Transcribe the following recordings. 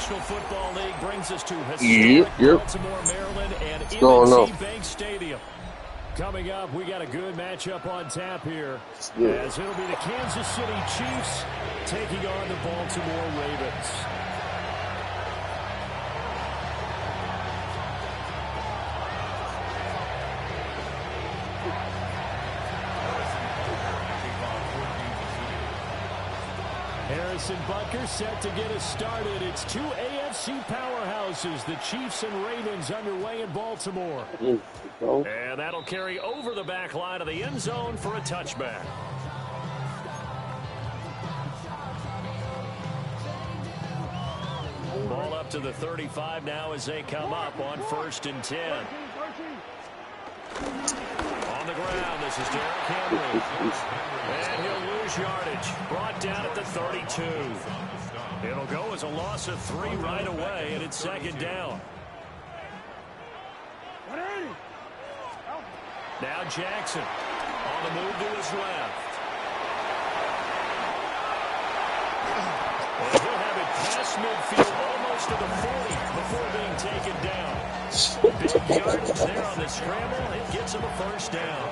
National Football League brings us to historic Baltimore, Maryland, and M&T Bank Stadium. Coming up, we got a good matchup on tap here, as it'll be the Kansas City Chiefs taking on the Baltimore Ravens. Harrison Butker set to get us started. It's two AFC powerhouses, the Chiefs and Ravens, underway in Baltimore. And that'll carry over the back line of the end zone for a touchback. Ball up to the 35 now as they come up on 1st and 10. On the ground, this is Derrick Henry. And he'll lose yardage. Brought down at the 32. It'll go as a loss of 3 right away, and it's 2nd down. Now Jackson on the move to his left. And he'll have it past midfield almost to the 40 before being taken down. Big yardage there on the scramble. It gets him a 1st down.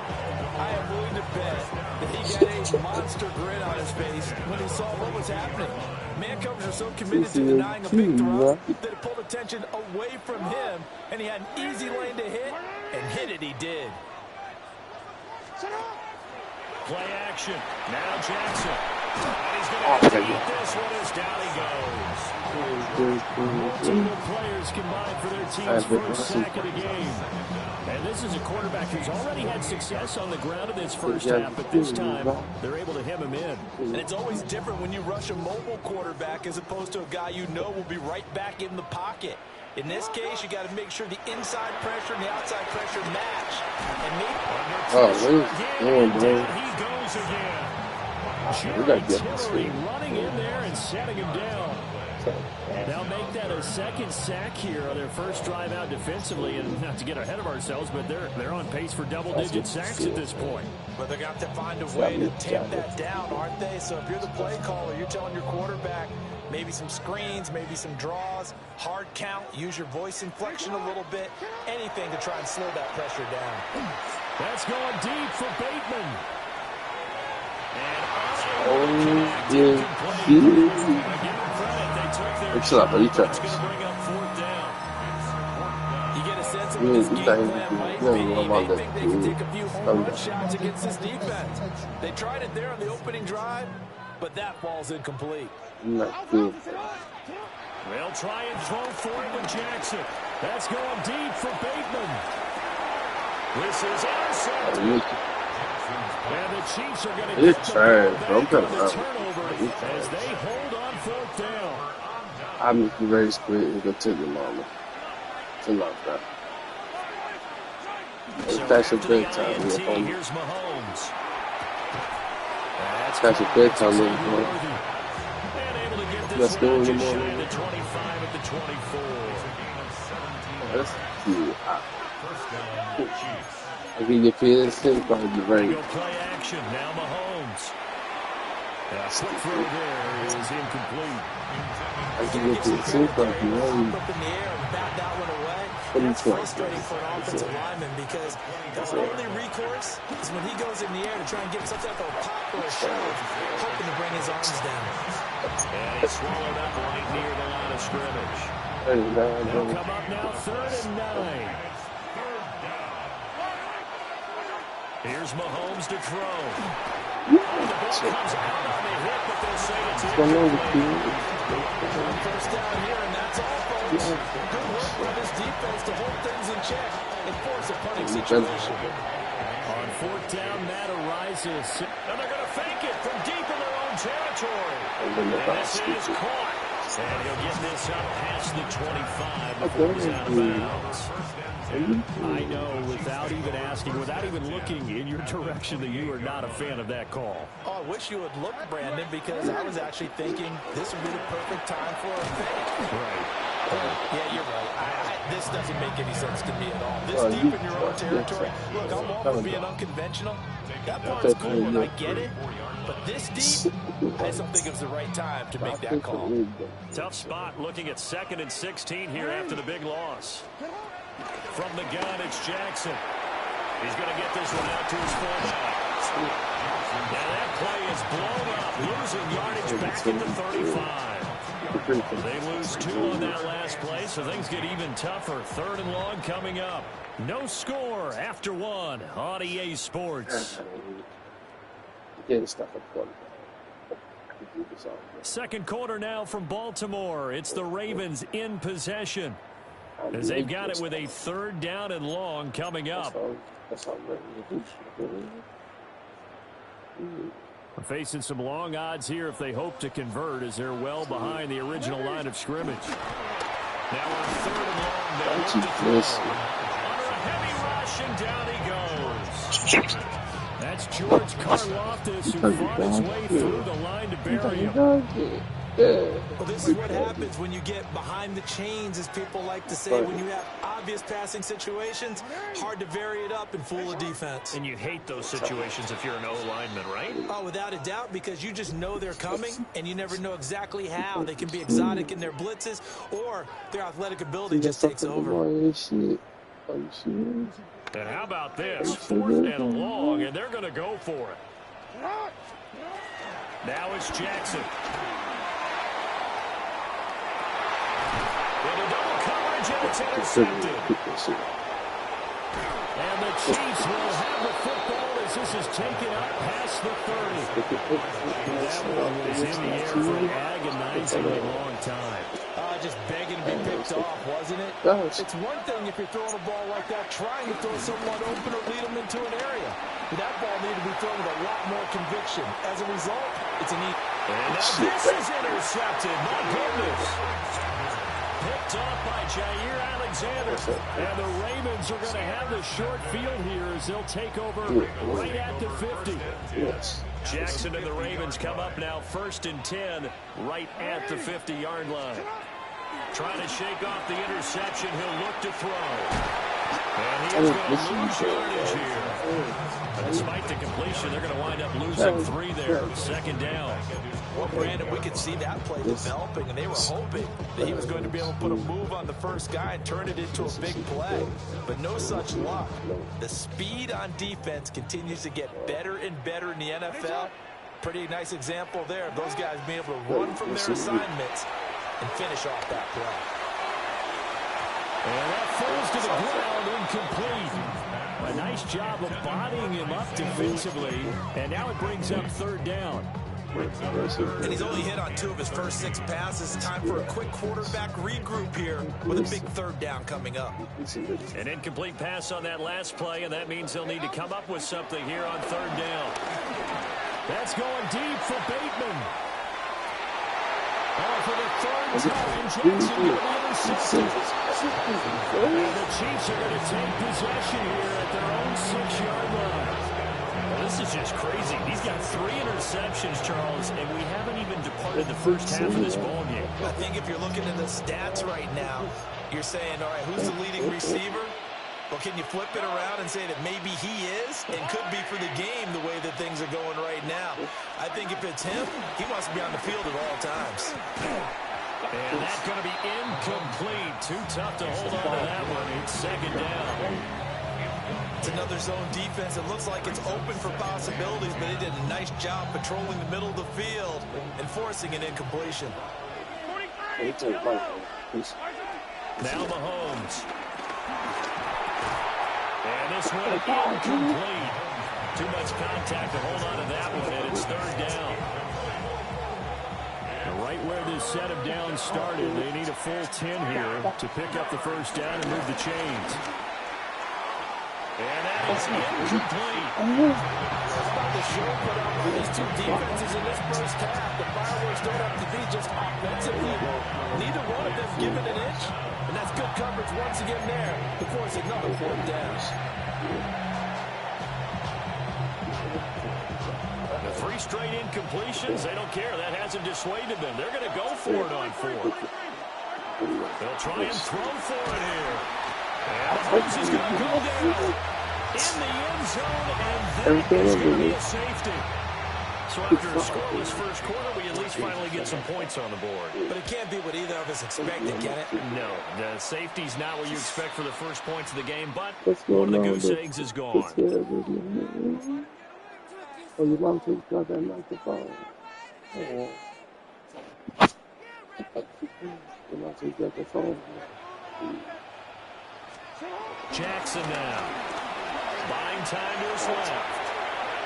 I am willing to bet that he got a monster grin on his face when he saw what was happening. Man coverage are so committed to denying a big throw that it pulled attention away from him, and he had an easy lane to hit, and hit it he did. Play action. Now Jackson. And he's going to beat this one as down he goes. Multiple players combined for their team's first sack of the game. And this is a quarterback who's already had success on the ground in this first half, but this time they're able to hem him in. And it's always different when you rush a mobile quarterback as opposed to a guy you know will be right back in the pocket. In this case, you got to make sure the inside pressure and the outside pressure match. And he goes again. Jerry Tillery running in there and setting him down. And they'll make that a 2nd sack here on their first drive out defensively. And not to get ahead of ourselves, but they're on pace for double-digit sacks at this point. But they're going to have to find a way to tamp that down, aren't they? So if you're the play caller, you're telling your quarterback, maybe some screens, maybe some draws, hard count, use your voice inflection a little bit, anything to try and slow that pressure down. That's going deep for Bateman. It's not, but he tries. You get a sense of what this game plan might be. They think they can take a few home run shots against this defense. They tried it there on the opening drive, but that ball's incomplete. Not good. They'll try and throw for it with Jackson. That's going deep for Bateman. This is intercepted. And the Chiefs are going to get the turnover as they hold on 4th down. I'm ready to quit and go to the moment. It's a lot of that. That's a big time. Here's Mahomes. That's a big time. Let's go in the morning. The 25 at the 24. That's cute. I can get paid this thing by the rain. Play action. Now Mahomes. Quick throw there is incomplete. I can get paid this thing by the rain. That's frustrating for an offensive lineman because his only recourse is when he goes in the air to try and get some type of pop or a shove, hoping to bring his arms down. And he swallowed up right near the line of scrimmage. They'll come up now 3rd and 9. Here's Mahomes to throw. The ball comes out on the hit, but they'll say it's incomplete. First down here, and that's all, folks. Good work by this defense to hold things in check and force a punting situation. On 4th down, Matt arises. And they're going to fake it from deep in their own territory. And this is caught. And he'll get this up past the 25 before he's out of bounds. I know, without even asking, without even looking in your direction, that you are not a fan of that call. Oh, I wish you would look, Brandon, because I was actually thinking this would be the perfect time for a fake. Right. Yeah, you're right. This doesn't make any sense to me at all. This deep in your own territory. Look, I'm all for being unconventional. That part's cool, and I get it. But this deep, I just don't think it was the right time to make that call. Tough spot looking at 2nd and 16 here after the big loss. From the gun, it's Jackson. He's going to get this one out to his fullback. Now that play is blown up, losing yardage back into 35. They lose 2 on that last play, so things get even tougher. 3rd and long coming up. No score after 1 on EA Sports. Second quarter now from Baltimore. It's the Ravens in possession, as they've got it with a 3rd down and long coming up. We're facing some long odds here if they hope to convert, as they're well behind the original line of scrimmage. Now we're 3rd and long. They look to throw. Under a heavy rush, and down he goes. That's George Karlaftis, who fought his way through the line to bury him. Well, this is what happens when you get behind the chains, as people like to say. When you have obvious passing situations, hard to vary it up and fool a defense. And you hate those situations if you're an O-lineman, right? Oh, without a doubt, because you just know they're coming, and you never know exactly how. They can be exotic in their blitzes, or their athletic ability just takes over. And how about this? 4th and long, and they're going to go for it. Now it's Jackson. Into double coverage, and it's intercepted. And the Chiefs will have the football as this is taken up past the 30. That one was in the air for an agonizingly long time. Just begging to be picked off, wasn't it? It's one thing if you're throwing a ball like that, trying to throw someone open or lead them into an area. But that ball needed to be thrown with a lot more conviction. As a result, it's an easy. And now this is intercepted. My goodness. Picked off by Jair Alexander. And the Ravens are going to have the short field here as they'll take over right at the 50. Jackson and the Ravens come up now 1st and 10 right at the 50-yard line. Trying to shake off the interception. He'll look to throw. And he is going to lose yardage here. But despite the completion, they're going to wind up losing 3 there. 2nd down. Well, Brandon, we could see that play developing, and they were hoping that he was going to be able to put a move on the first guy and turn it into a big play. But no such luck. The speed on defense continues to get better and better in the NFL. Pretty nice example there of those guys being able to run from their assignments and finish off that play. And that falls to the ground, incomplete. A nice job of bodying him up defensively, and now it brings up 3rd down. And he's only hit on 2 of his first 6 passes. Time for a quick quarterback regroup here with a big 3rd down coming up. An incomplete pass on that last play, and that means they'll need to come up with something here on 3rd down. That's going deep for Bateman. Oh, for the 3rd time, Jackson will intercept. And the Chiefs are going to take possession here at their own 6-yard line. Well, this is just crazy. He's got 3 interceptions, Charles, and we haven't even departed the first half of this ballgame. I think if you're looking at the stats right now, you're saying, all right, who's the leading receiver? Well, can you flip it around and say that maybe he is and could be for the game the way that things are going right now? I think if it's him, he wants to be on the field at all times. And that's going to be incomplete. Too tough to hold on to that one. It's 2nd down. It's another zone defense. It looks like it's open for possibilities, but they did a nice job patrolling the middle of the field and forcing an incompletion. Now Mahomes. And this one incomplete. Too much contact to hold on to that one, and it's 3rd down. Right where this set of downs started, they need a full 10 here to pick up the first down and move the chains. And that is incomplete. About the show put up by these 2 defenses in this first half. The fireworks don't have to be just offensively. Neither one of them given an inch, and that's good coverage once again there to force another 4th down. The 3 straight incompletions, they don't care. That hasn't dissuaded them. They're going to go for it on 4th. They'll try and throw for it here. And Mahomes is going to go down in the end zone, and that is going to be a safety. So after a scoreless first quarter, we at least finally get some points on the board. But it can't be what either of us expected, can it? No, the safety's not what you expect for the first points of the game, but one of the goose eggs is gone. Oh, your mom just got that microphone. Oh. Your mom just got the phone. Jackson now. Buying time to his left.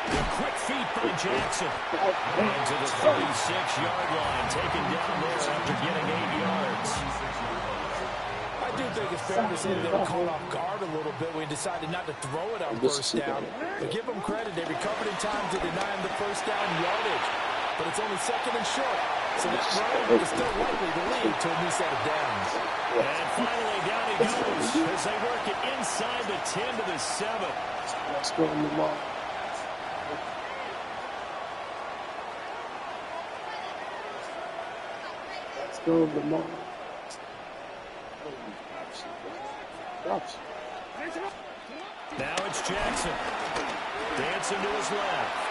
The quick feet by Jackson. And to the 36-yard line, taken down there after getting 8 yards. I do think it's fair to say they were caught off guard a little bit when we decided not to throw it on first down. But give them credit, they recovered in time to deny him the first down yardage. But it's only second and short, so that run is still likely to lead to a new set of downs. And finally, down he goes as they work it inside the 10 to the 7. Let's go on the ball. Let's go on the ball. Now it's Jackson. Dancing to his left.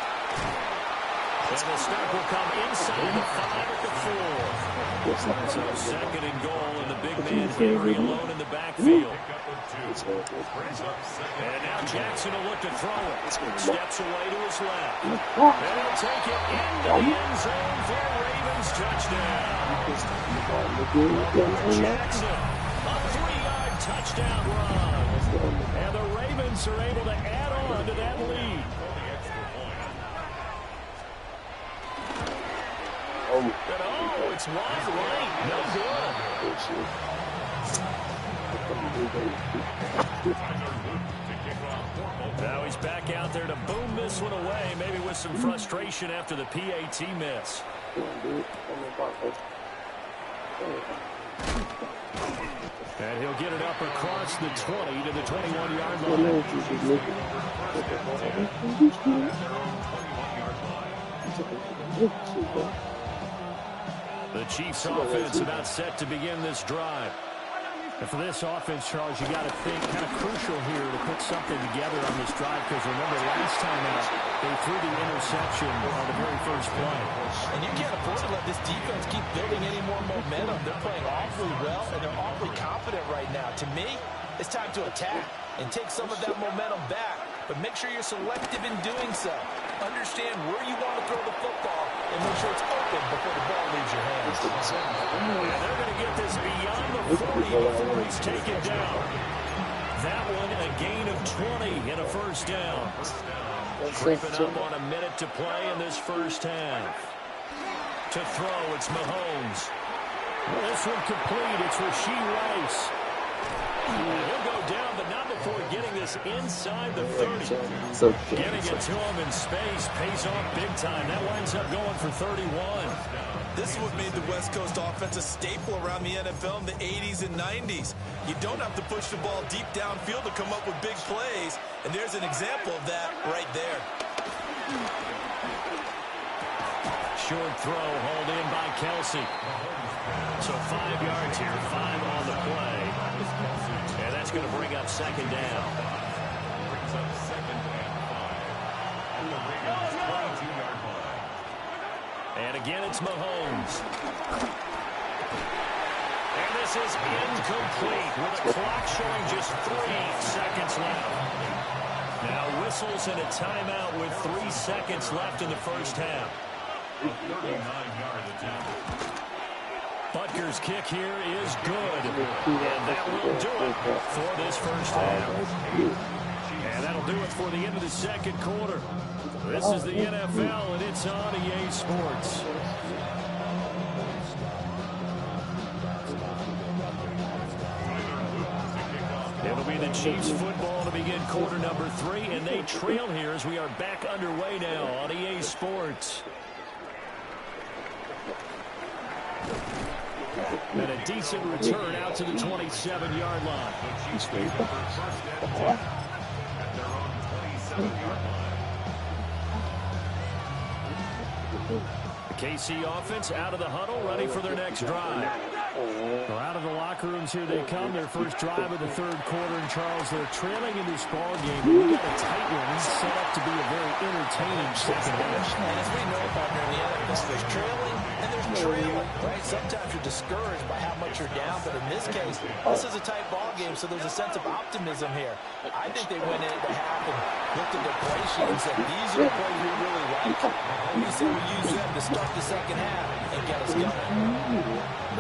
And the stop will come inside the 5 at the 4. So second and goal, and the big man Henry alone in the backfield. And now Jackson will look to throw it. Steps away to his left. And he'll take it into the end zone for a Ravens touchdown. Jackson, a 3-yard touchdown run. And the Ravens are able to add on to that lead. And oh, it's wide right. No good. Now he's back out there to boom this one away, maybe with some frustration after the PAT miss. And he'll get it up across the 20 to the 21-yard line. The Chiefs offense about set to begin this drive. And for this offense, Charles, you got to think kind of crucial here to put something together on this drive, because remember last time out, they threw the interception on the very first play. And you can't afford to let this defense keep building any more momentum. They're playing awfully well, and they're awfully confident right now. To me, it's time to attack and take some of that momentum back, but make sure you're selective in doing so. Understand where you want to throw the football and make sure it's open before the ball leaves your hands. And they're going to get this beyond the 40 before he's taken down. That one a gain of 20 and a first down. Creeping up on a minute to play in this first half. To throw, it's Mahomes. Well, this one complete. It's Rashee Rice. He'll go down, but not before getting this inside the 30. Getting it to him in space pays off big time. That winds up going for 31. This is what made the West Coast offense a staple around the NFL in the 80s and 90s. You don't have to push the ball deep downfield to come up with big plays, and there's an example of that right there. Short throw hauled in by Kelsey. So 5 yards here, 5 on the play. And that's going to bring up second down. And again, it's Mahomes. And this is incomplete with the clock showing just 3 seconds left. Now whistles and a timeout with 3 seconds left in the first half. Butker's kick here is good. And that will do it for this first half. And that'll do it for the end of the second quarter. This is the NFL, and it's on EA Sports. It'll be the Chiefs football to begin quarter number 3, and they trail here as we are back underway now on EA Sports. And a decent return out to the 27-yard line. The KC offense out of the huddle, ready for their next drive. They're out of the locker. locker rooms, here they come. Their first drive of the third quarter. And, Charles, they're trailing in this ball game. We got a tight one set up to be a very entertaining second half. And as we know, partner, in the NFL, there's trailing and there's trailing, right? Sometimes you're discouraged by how much you're down, but in this case, this is a tight ball game, so there's a sense of optimism here. I think they went into the half and looked at their play sheet and said, these are the plays we really like. And we said we use them to start the second half and get us going.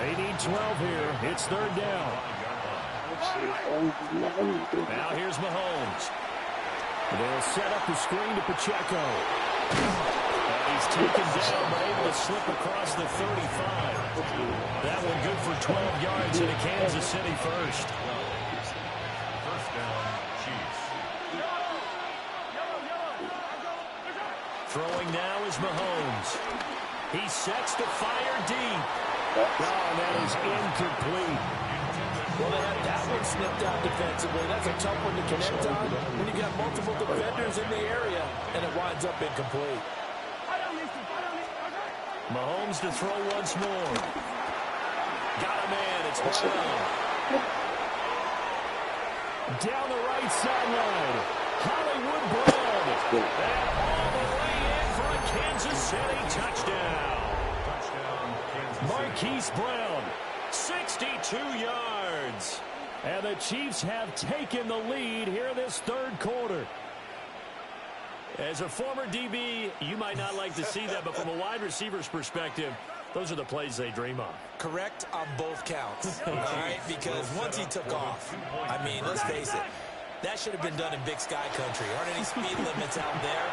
They need 12 here. It's third down. Now here's Mahomes. They'll set up the screen to Pacheco. And he's taken down, but able to slip across the 35. That one good for 12 yards into Kansas City first. First down, Chiefs. Throwing now is Mahomes. He sets to fire deep. Oh, that is incomplete. Well, they had that one snipped out defensively. That's a tough one to connect on when you've got multiple defenders in the area, and it winds up incomplete. Mahomes to throw once more. Got a man. It's Brown. Down the right sideline. Hollywood Brown. And all the way in for a Kansas City touchdown. Marquise Brown, 62 yards. And the Chiefs have taken the lead here in this third quarter. As a former DB, you might not like to see that, but from a wide receiver's perspective, those are the plays they dream of. Correct on both counts, all right? Because once he took off, I mean, let's face it, that should have been done in Big Sky Country. Aren't any speed limits out there?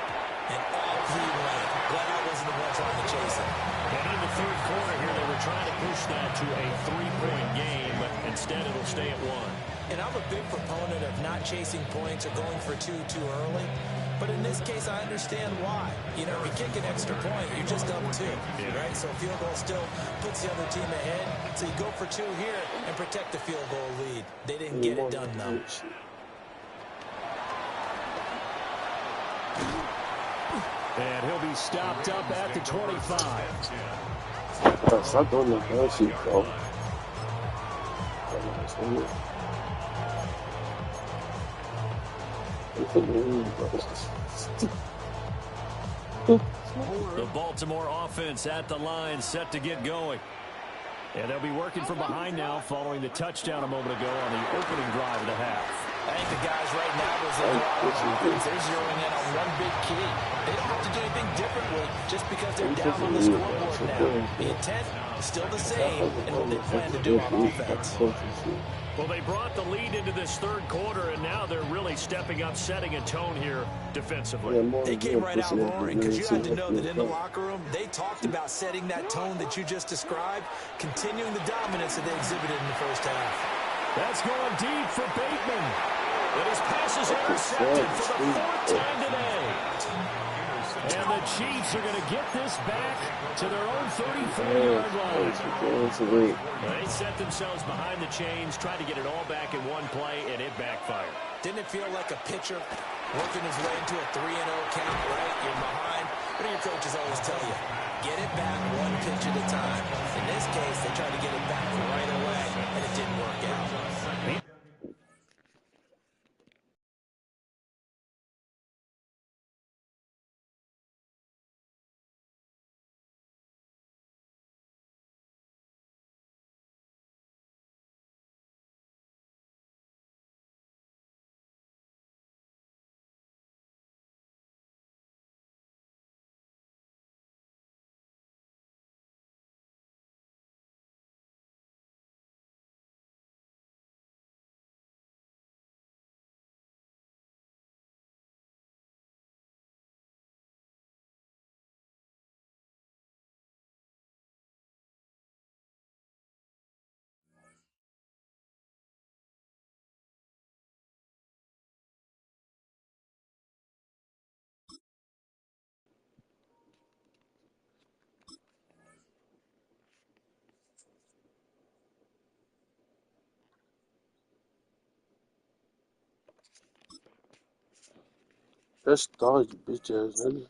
And off he went. Glad I wasn't the one trying to chase him. And in the third quarter here, they were trying to push that to a 3-point game, but instead it'll stay at 1. And I'm a big proponent of not chasing points or going for two too early. But in this case, I understand why. You know, if you kick an extra point, you're just up 2, right? So field goal still puts the other team ahead. So you go for 2 here and protect the field goal lead. They didn't get it done, though. And he'll be stopped up at the 25. Stop doing that bullshit, bro. The Baltimore offense at the line, set to get going. And they'll be working from behind now following the touchdown a moment ago on the opening drive of the half. I think the guys right now, as they go out on offense, they're zeroing in on one big key. They don't have to do anything differently just because they're down on the scoreboard now. The intent is still the same and what they plan to do on offense. Well, they brought the lead into this third quarter, and now they're really stepping up, setting a tone here defensively. They came right out roaring because you had to know that in the locker room, they talked about setting that tone that you just described, continuing the dominance that they exhibited in the first half. That's going deep for Bateman. And his pass is intercepted for the 4th time today. And the Chiefs are going to get this back to their own 34-yard line. They set themselves behind the chains, tried to get it all back in one play, and it backfired. Didn't it feel like a pitcher working his way into a 3-0 count, right? You're behind. What do your coaches always tell you? Get it back one pitch at a time. In this case, they tried to get it back right away, and it didn't work out. That's dog, you bitch ass nigga.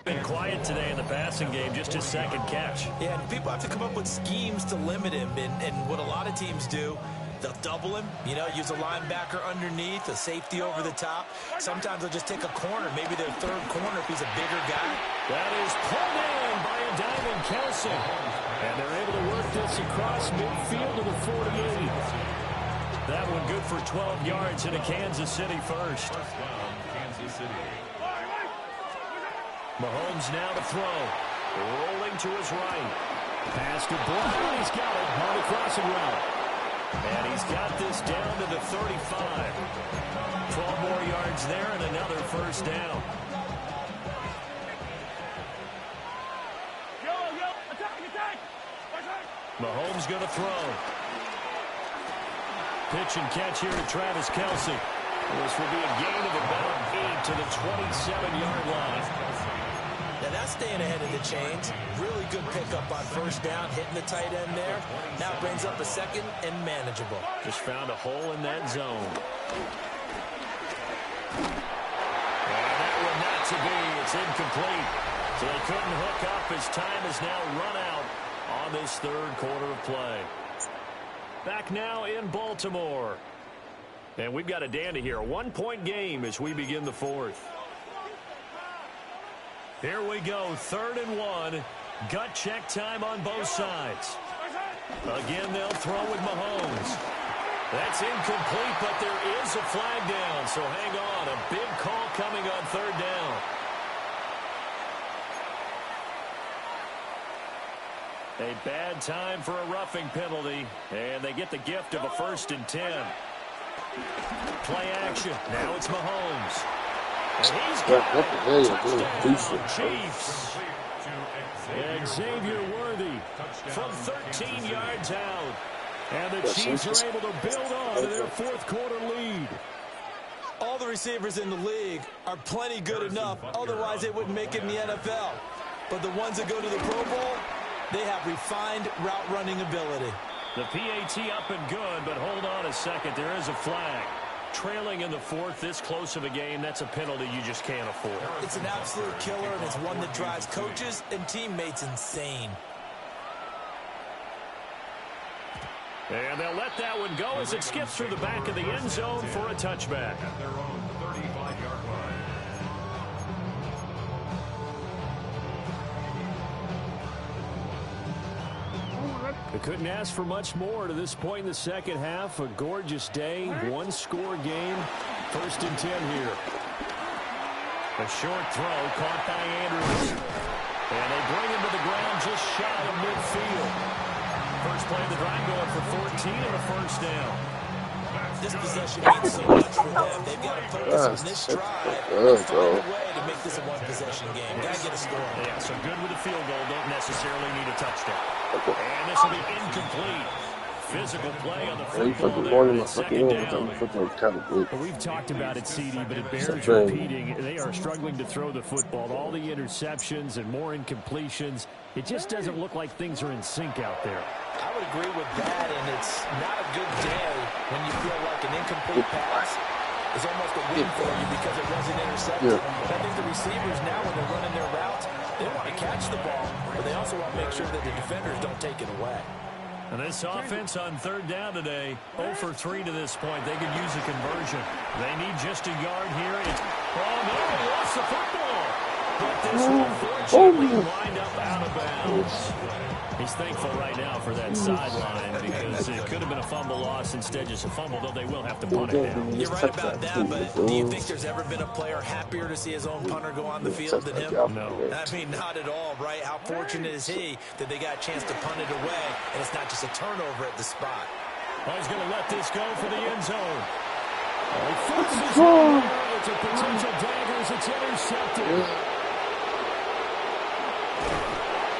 Been quiet today in the passing game, just his second catch. Yeah, and people have to come up with schemes to limit him, and what a lot of teams do, they'll double him, you know, use a linebacker underneath, a safety over the top. Sometimes they'll just take a corner, maybe their third corner if he's a bigger guy. That is pulled in by a diving Kelsey. And they're able to work this across midfield to the 48. That one good for 12 yards in a Kansas City first. Kansas City. Mahomes now to throw. Rolling to his right. Pass to Brown. He's got it on the crossing route. And he's got this down to the 35. 12 more yards there and another first down. Mahomes going to throw. Pitch and catch here to Travis Kelce. This will be a gain of about 8 to the 27-yard line. Now that's staying ahead of the chains. Really good pickup on first down, hitting the tight end there. Now brings up a second and manageable. Just found a hole in that zone. And that one not to be. It's incomplete. So they couldn't hook up as time is now run out on this third quarter of play. Back now in Baltimore. And we've got a dandy here. A one-point game as we begin the fourth. Here we go, 3rd and 1. Gut check time on both sides. Again, they'll throw with Mahomes. That's incomplete, but there is a flag down, so hang on. A big call coming on 3rd down. A bad time for a roughing penalty, and they get the gift of a 1st and 10. Play action. Now it's Mahomes. And he's got it. Touchdown, Chiefs. And Xavier Worthy from 13 yards out. And the Chiefs are able to build on to their 4th quarter lead. All the receivers in the league are plenty good enough. Otherwise, they wouldn't make it in the NFL. But the ones that go to the Pro Bowl, they have refined route running ability. The PAT up and good, but hold on a second. There is a flag. Trailing in the 4th, this close of a game, that's a penalty you just can't afford. It's an absolute killer, and it's one that drives coaches and teammates insane. And they'll let that one go as it skips through the back of the end zone for a touchback. At their own 35-yard line. They couldn't ask for much more to this point in the second half. A gorgeous day, one-score game. 1st and 10 here. A short throw caught by Andrews. And they bring him to the ground just shy of midfield. First play of the drive going for 14 and a 1st down. This possession means so much for them. They've got to focus on this drive and find a way to make this a one-possession game. Got to get a score. Yeah, so good with a field goal. Don't necessarily need a touchdown. And this will be incomplete. Physical play on the football there. Second down. Well, we've talked about it, CD, but it bears repeating. They are struggling to throw the football. All the interceptions and more incompletions. It just doesn't look like things are in sync out there. I would agree with that, and it's not a good day when you feel like an incomplete pass is almost a win for you because it wasn't intercepted. I think the receivers now, when they're running their routes, they want to catch the ball, but they also want to make sure that the defenders don't take it away. And this offense on 3rd down today, 0 for 3 to this point. They could use a conversion. They need just a yard here. Oh, no, they lost the football. But this will unfortunately wind up out of bounds. He's thankful right now for that sideline because it could have been a fumble loss, instead just a fumble, though they will have to punt it down. You're right about that, but do you think there's ever been a player happier to see his own punter go on the field than him? No. I mean, not at all, right? How fortunate is he that they got a chance to punt it away, and it's not just a turnover at the spot. Oh, he's going to let this go for the end zone. He forces it. It's a potential dagger as it's intercepted.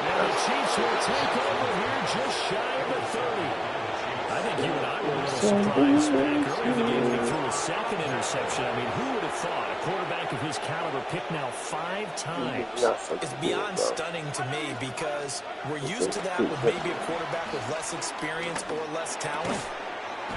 And the Chiefs will take over here just shy of the 30. I think you and I were a little surprised back early in the game when he threw a second interception. I mean, who would have thought a quarterback of his caliber picked now 5 times? It's beyond stunning to me because we're used to that with maybe a quarterback with less experience or less talent.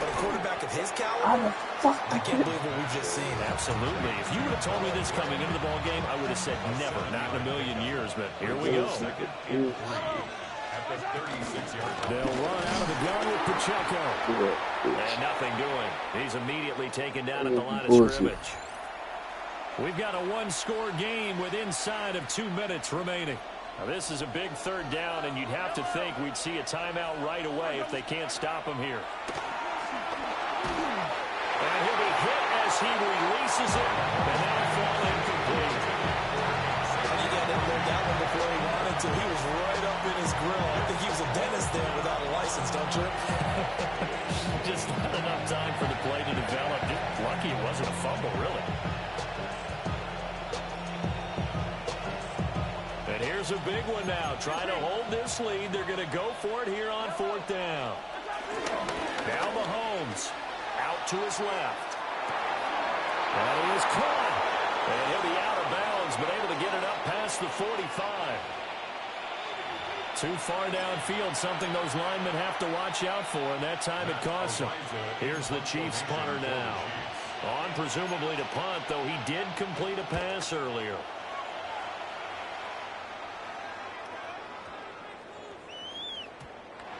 But a quarterback of his caliber, I can't believe what we've just seen. Absolutely. If you would have told me this coming into the ball game, I would have said never, not in a million years, but here we go. Second and 3 at the 36-yard line. They'll run out of the gun with Pacheco. And nothing doing. He's immediately taken down at the line of scrimmage. We've got a one-score game with inside of 2 minutes remaining. Now, this is a big third down, and you'd have to think we'd see a timeout right away if they can't stop him here. And he'll be hit as he releases it, and that'll fall incomplete. And he didn't look that one before he wanted to. He was right up in his grill. I think he was a dentist there without a license, don't you? Just not enough time for the play to develop. Just lucky it wasn't a fumble, really. And here's a big one now. Trying to hold this lead. They're going to go for it here on 4th down. Now Mahomes out to his left. And he is caught. And he'll be out of bounds, but able to get it up past the 45. Too far downfield, something those linemen have to watch out for, and that time it costs them. Here's the Chiefs punter now. On presumably to punt, though he did complete a pass earlier.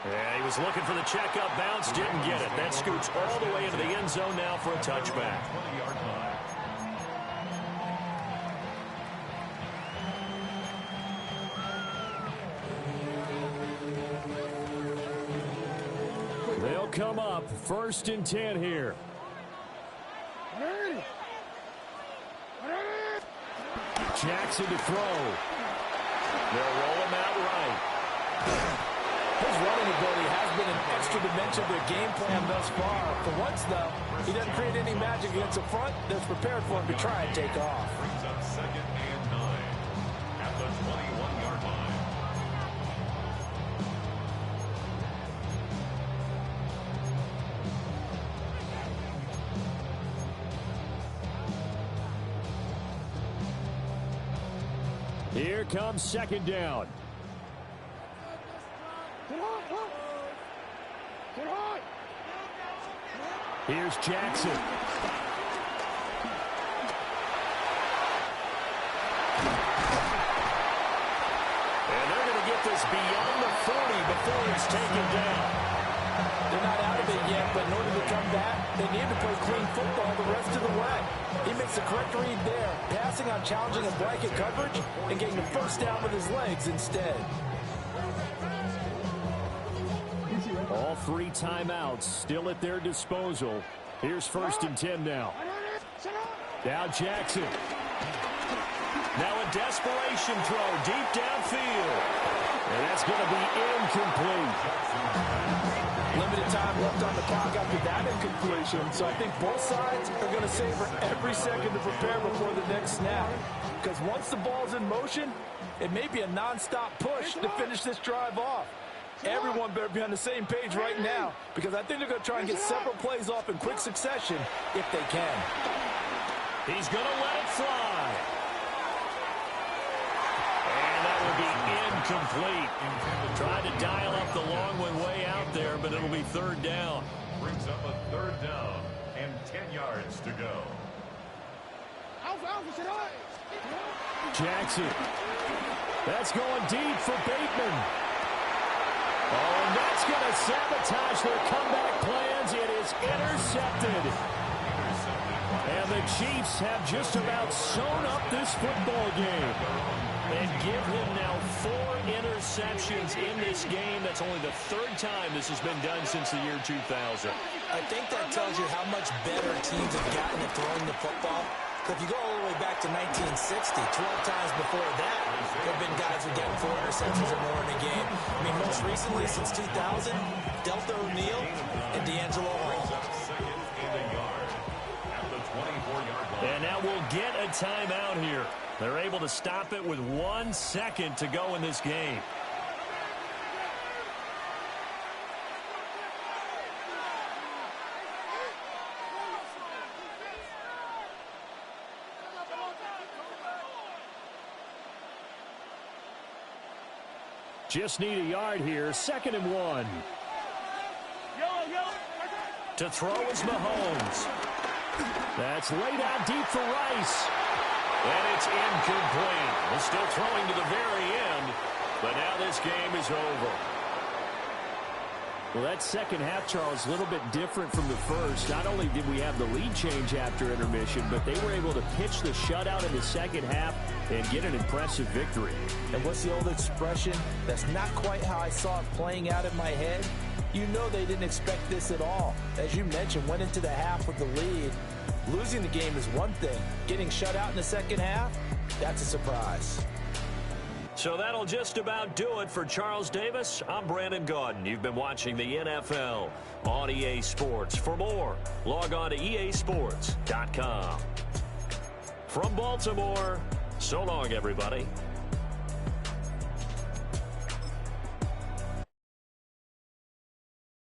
Yeah, he was looking for the checkup bounce, didn't get it. That scoots all the way into the end zone now for a touchback. 20-yard line. They'll come up 1st and 10 here. Jackson to throw. They'll roll him out right. His running ability has been an extra dimension to the game plan thus far. For once, though, he doesn't create any magic against the front that's prepared for him to try and take off. Brings up 2nd and 9 at the 21-yard line. Here comes 2nd down. Here's Jackson. And they're going to get this beyond the 40 before it's taken down. They're not out of it yet, but in order to come back, they need to play clean football the rest of the way. He makes the correct read there, passing on challenging a blanket coverage and getting the first down with his legs instead. All 3 timeouts still at their disposal. Here's 1st and 10 now. Now Jackson. Now a desperation throw deep downfield. And that's going to be incomplete. Limited time left on the clock after that incompletion, so I think both sides are going to savor every second to prepare before the next snap. Because once the ball's in motion, it may be a non-stop push to finish this drive off. Everyone better be on the same page right now, because I think they're going to try and get several plays off in quick succession if they can. He's going to let it fly. And that will be incomplete. Tried to dial up the long one way out there, but it'll be 3rd down. Brings up a 3rd down and 10 yards to go. Jackson. That's going deep for Bateman. Oh, and that's going to sabotage their comeback plans. It is intercepted. And the Chiefs have just about sewn up this football game. And give him now 4 interceptions in this game. That's only the 3rd time this has been done since the year 2000. I think that tells you how much better teams have gotten at throwing the football. If you go all the way back to 1960, 12 times before that, there have been guys who get 4 interceptions or more in a game. I mean, most recently, since 2000, Delta O'Neal and D'Angelo Hall. And now we'll get a timeout here. They're able to stop it with 1 second to go in this game. Just need a yard here. 2nd and 1. To throw is Mahomes. That's laid out deep for Rice. And it's incomplete. And still throwing to the very end, but now this game is over. Well, that second half, Charles, a little bit different from the first. Not only did we have the lead change after intermission, but they were able to pitch the shutout in the second half and get an impressive victory. And what's the old expression? That's not quite how I saw it playing out in my head. You know they didn't expect this at all. As you mentioned, went into the half with the lead. Losing the game is one thing. Getting shut out in the second half, that's a surprise. So that'll just about do it for Charles Davis. I'm Brandon Gaudin. You've been watching the NFL on EA Sports. For more, log on to easports.com. From Baltimore, so long, everybody.